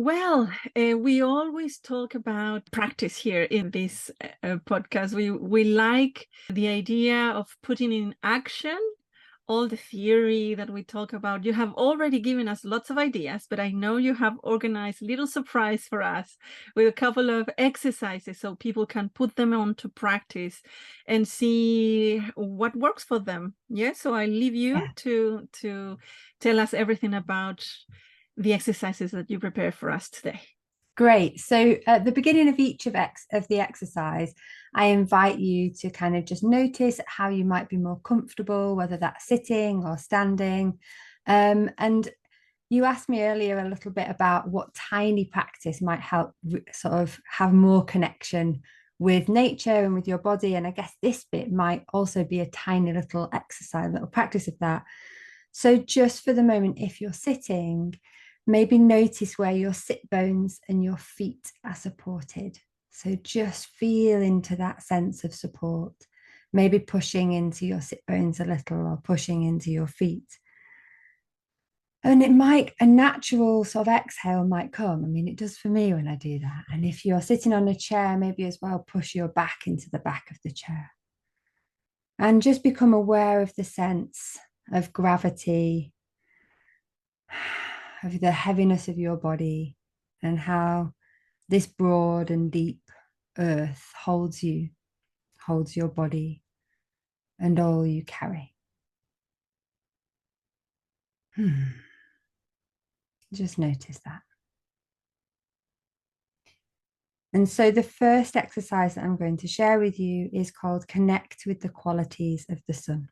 Well, we always talk about practice here in this podcast. We like the idea of putting in action all the theory that we talk about. You have already given us lots of ideas, but I know you have organized a little surprise for us with a couple of exercises so people can put them on to practice and see what works for them. Yeah, so I leave you Yeah, to tell us everything about the exercises that you prepare for us today. great. So at the beginning of each of the exercise, I invite you to kind of just notice how you might be more comfortable, whether that's sitting or standing. And you asked me earlier a little bit about what tiny practice might help sort of have more connection with nature and with your body. And I guess this bit might also be a tiny little exercise, little practice of that. So just for the moment, if you're sitting, maybe notice where your sit bones and your feet are supported. So just feel into that sense of support, maybe pushing into your sit bones a little or pushing into your feet. And it might, a natural sort of exhale might come. I mean, it does for me when I do that. And if you're sitting on a chair, maybe as well push your back into the back of the chair. And just become aware of the sense of gravity, of the heaviness of your body, and how this broad and deep earth holds you, holds your body and all you carry. Just notice that. And so the first exercise that I'm going to share with you is called Connect with the Qualities of the Sun.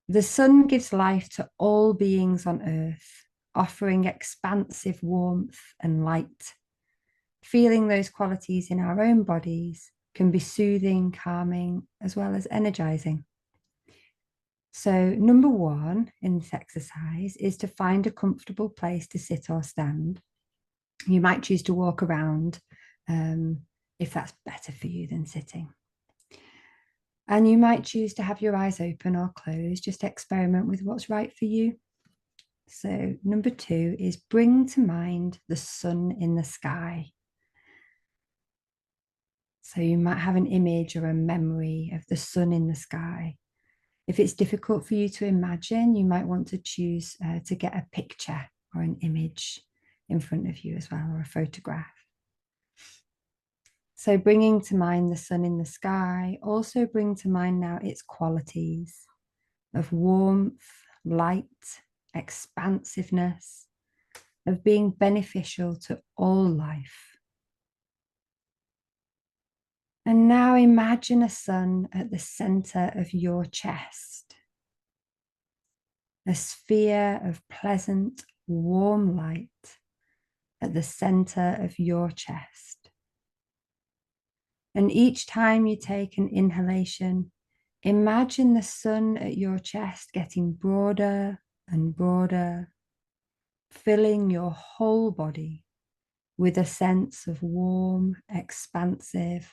The sun gives life to all beings on earth, offering expansive warmth and light. Feeling those qualities in our own bodies can be soothing, calming, as well as energizing. So, number one in this exercise is to find a comfortable place to sit or stand. You might choose to walk around if that's better for you than sitting. And you might choose to have your eyes open or closed, just experiment with what's right for you. So, number two is bring to mind the sun in the sky. So, you might have an image or a memory of the sun in the sky. If it's difficult for you to imagine, you might want to choose to get a picture or an image in front of you as well, or a photograph. So bringing to mind the sun in the sky, also bring to mind now its qualities of warmth, light, expansiveness, of being beneficial to all life. And now imagine a sun at the center of your chest, a sphere of pleasant, warm light at the center of your chest. And each time you take an inhalation, imagine the sun at your chest getting broader and broader, filling your whole body with a sense of warm, expansive,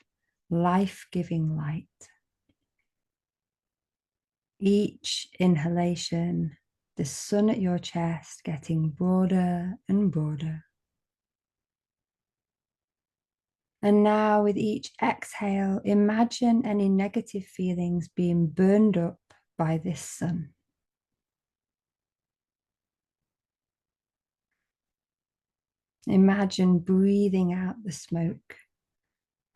life-giving light. Each inhalation, the sun at your chest getting broader and broader. And now, with each exhale, imagine any negative feelings being burned up by this sun. Imagine breathing out the smoke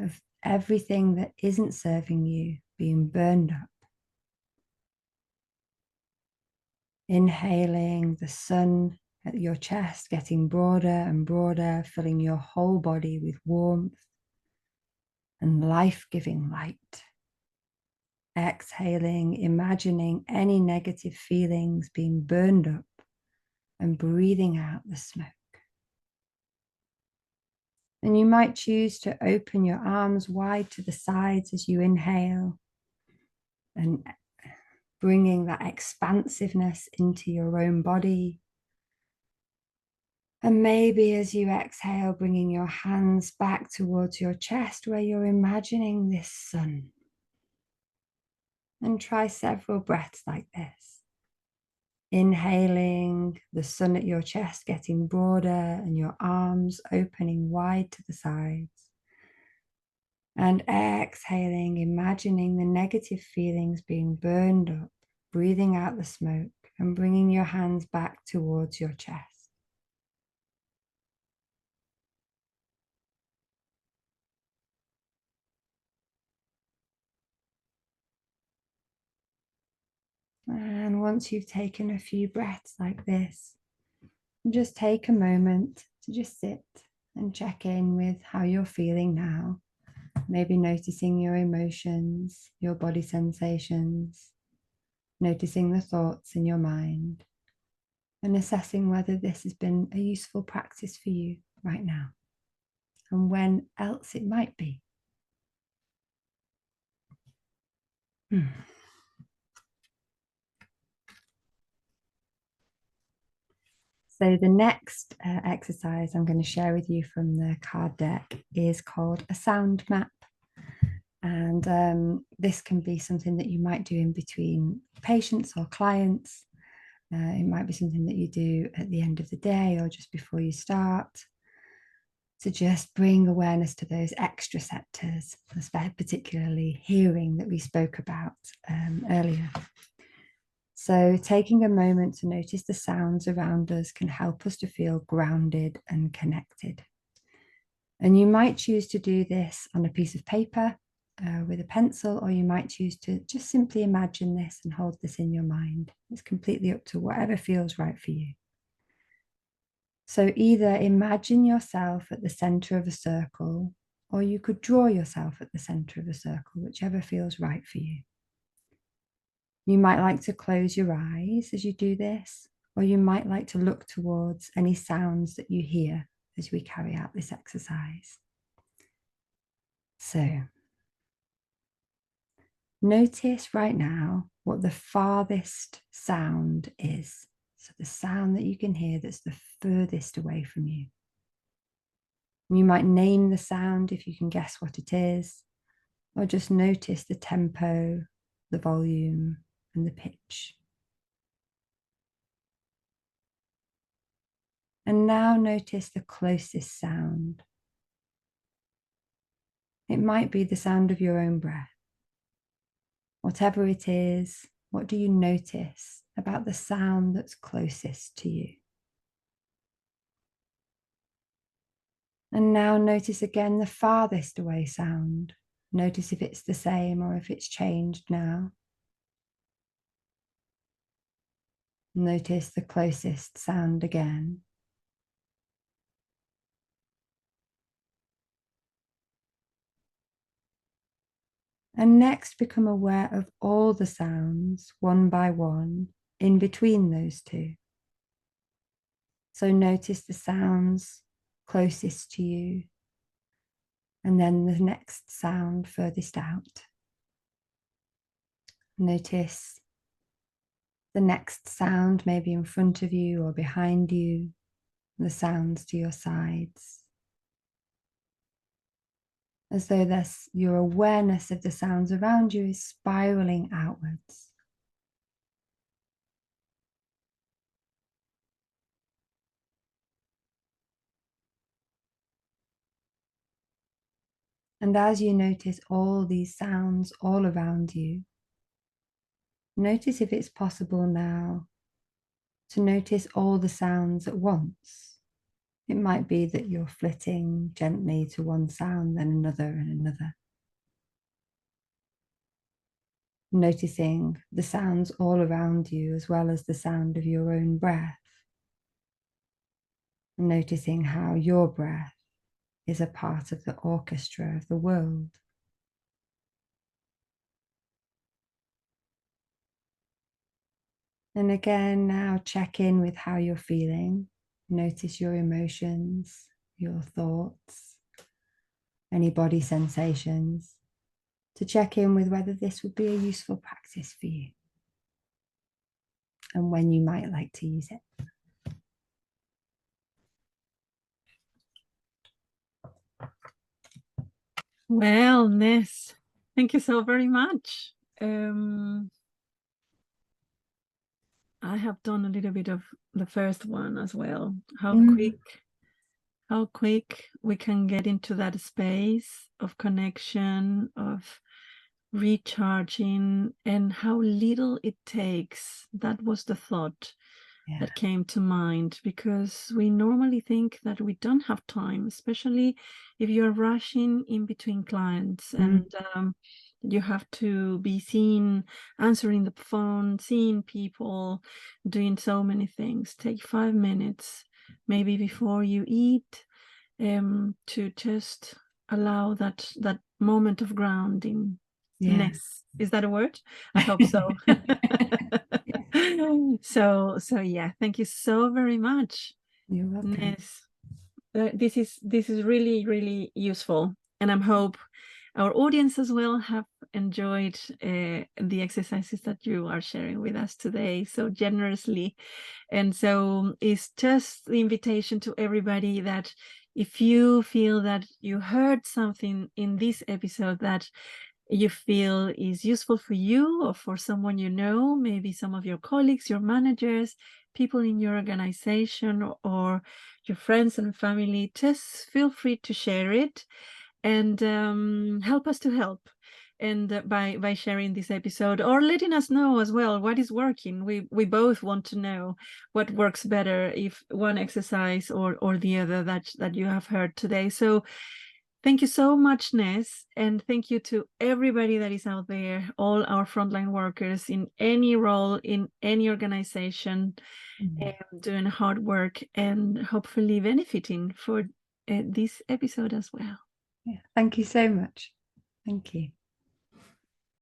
of everything that isn't serving you being burned up. Inhaling the sun at your chest, getting broader and broader, filling your whole body with warmth and life-giving light. Exhaling, imagining any negative feelings being burned up and breathing out the smoke. And you might choose to open your arms wide to the sides as you inhale and bringing that expansiveness into your own body. And maybe as you exhale, bringing your hands back towards your chest where you're imagining this sun. And try several breaths like this. Inhaling, the sun at your chest getting broader and your arms opening wide to the sides. And exhaling, imagining the negative feelings being burned up, breathing out the smoke and bringing your hands back towards your chest. And once you've taken a few breaths like this, just take a moment to just sit and check in with how you're feeling now. Maybe noticing your emotions, your body sensations, noticing the thoughts in your mind, and assessing whether this has been a useful practice for you right now and when else it might be. So the next exercise I'm going to share with you from the card deck is called a sound map. And this can be something that you might do in between patients or clients. It might be something that you do at the end of the day or just before you start, to just bring awareness to those extra sectors, particularly hearing that we spoke about earlier. So taking a moment to notice the sounds around us can help us to feel grounded and connected. And you might choose to do this on a piece of paper with a pencil, or you might choose to just simply imagine this and hold this in your mind. It's completely up to whatever feels right for you. So either imagine yourself at the center of a circle, or you could draw yourself at the center of a circle, whichever feels right for you. You might like to close your eyes as you do this, or you might like to look towards any sounds that you hear as we carry out this exercise. So notice right now what the farthest sound is. So the sound that you can hear that's the furthest away from you. You might name the sound if you can guess what it is, or just notice the tempo, the volume, and the pitch. And now notice the closest sound. It might be the sound of your own breath. Whatever it is, what do you notice about the sound that's closest to you? And now notice again the farthest away sound. Notice if it's the same or if it's changed now. Notice the closest sound again. And next become aware of all the sounds one by one in between those two. So notice the sounds closest to you, and then the next sound furthest out. Notice the next sound maybe in front of you or behind you, the sounds to your sides. As though your awareness of the sounds around you is spiraling outwards. And as you notice all these sounds all around you, notice if it's possible now to notice all the sounds at once. It might be that you're flitting gently to one sound, then another and another. Noticing the sounds all around you as well as the sound of your own breath. Noticing how your breath is a part of the orchestra of the world. And again, now check in with how you're feeling. Notice your emotions, your thoughts, any body sensations, to check in with whether this would be a useful practice for you and when you might like to use it. Well, Ness, thank you so very much. I have done a little bit of the first one as well. How quick we can get into that space of connection, of recharging, and how little it takes. That was the thought that came to mind, because we normally think that we don't have time, especially if you're rushing in between clients and you have to be seen answering the phone, seeing people, doing so many things. Take 5 minutes maybe before you eat, to just allow that moment of grounding. Ness. Is that a word? I hope so. So yeah, thank you so very much. You're welcome. Ness. This is really useful, and I hope our audience as well have enjoyed the exercises that you are sharing with us today so generously. And so it's just the invitation to everybody that if you feel that you heard something in this episode that you feel is useful for you or for someone you know, maybe some of your colleagues, your managers, people in your organization, or your friends and family, just feel free to share it and help us to help. And by sharing this episode or letting us know as well what is working. We both want to know what works better, if one exercise or the other that you have heard today. So thank you so much, Ness, and thank you to everybody that is out there, all our frontline workers in any role, in any organization, doing hard work and hopefully benefiting for this episode as well. Thank you so much. Thank you.